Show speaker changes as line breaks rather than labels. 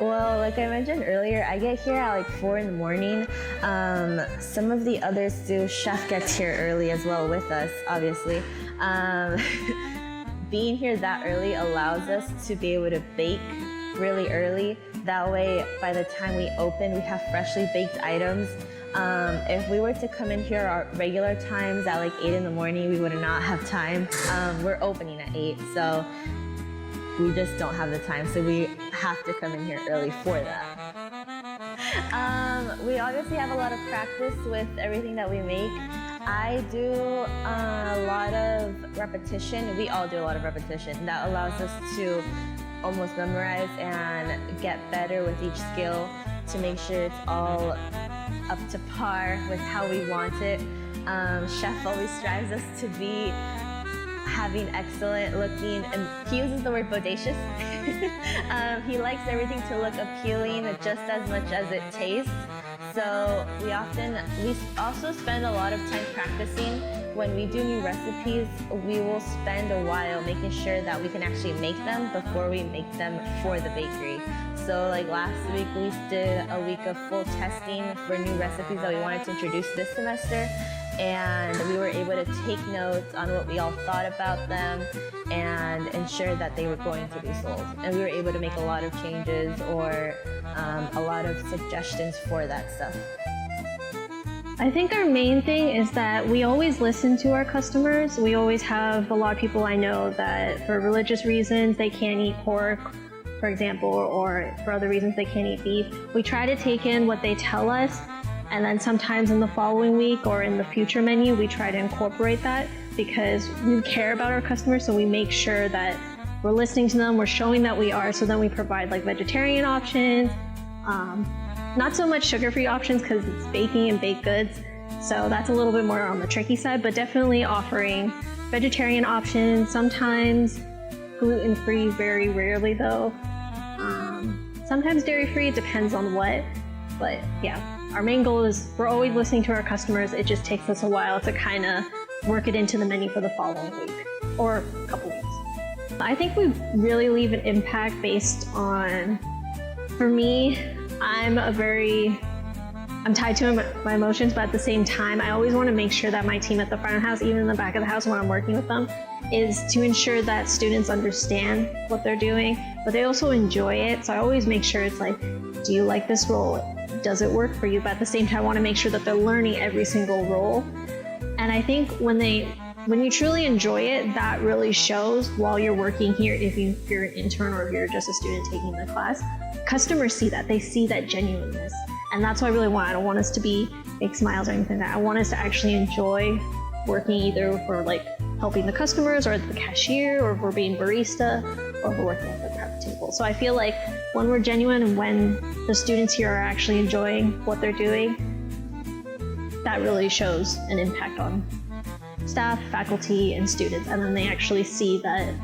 Well, like I mentioned earlier, I get here at like 4 in the morning. Some of the others do. Chef gets here early as well with us, obviously. Being here that early allows us to be able to bake really early. That way, by the time we open, we have freshly baked items. If we were to come in here at regular times at like 8 in the morning, we would not have time. We're opening at 8, so we just don't have the time, so we have to come in here early for that. We obviously have a lot of practice with everything that we make. I do a lot of repetition. We all do a lot of repetition. That allows us to almost memorize and get better with each skill to make sure it's all up to par with how we want it. Chef always strives us to be having excellent looking, and he uses the word bodacious. He likes everything to look appealing just as much as it tastes. So we also spend a lot of time practicing. When we do new recipes, we will spend a while making sure that we can actually make them before we make them for the bakery. So like last week, we did a week of full testing for new recipes that we wanted to introduce this semester. And we were able to take notes on what we all thought about them and ensure that they were going to be sold. And we were able to make a lot of changes or a lot of suggestions for that stuff.
I think our main thing is that we always listen to our customers. We always have a lot of people I know that for religious reasons they can't eat pork, for example, or for other reasons they can't eat beef. We try to take in what they tell us, and then sometimes in the following week or in the future menu, we try to incorporate that because we care about our customers, so we make sure that we're listening to them, we're showing that we are, so then we provide like vegetarian options, not so much sugar-free options because it's baking and baked goods, so that's a little bit more on the tricky side, but definitely offering vegetarian options, sometimes gluten-free, very rarely though. Sometimes dairy-free, it depends on what, but yeah. Our main goal is we're always listening to our customers. It just takes us a while to kind of work it into the menu for the following week or a couple weeks. I think we really leave an impact based on, for me, I'm tied to my emotions, but at the same time, I always want to make sure that my team at the front of the house, even in the back of the house when I'm working with them, is to ensure that students understand what they're doing, but they also enjoy it. So I always make sure it's like, do you like this role? Does it work for you? But at the same time, I want to make sure that they're learning every single role. And I think when you truly enjoy it, that really shows while you're working here. If you're an intern or if you're just a student taking the class, customers see that. They see that genuineness. And that's what I really want. I don't want us to be fake smiles or anything like that. I want us to actually enjoy working either for like helping the customers or the cashier, or if we're being barista, or if we're working at the prep table. So I feel like when we're genuine and when the students here are actually enjoying what they're doing, that really shows an impact on staff, faculty, and students. And then they actually see that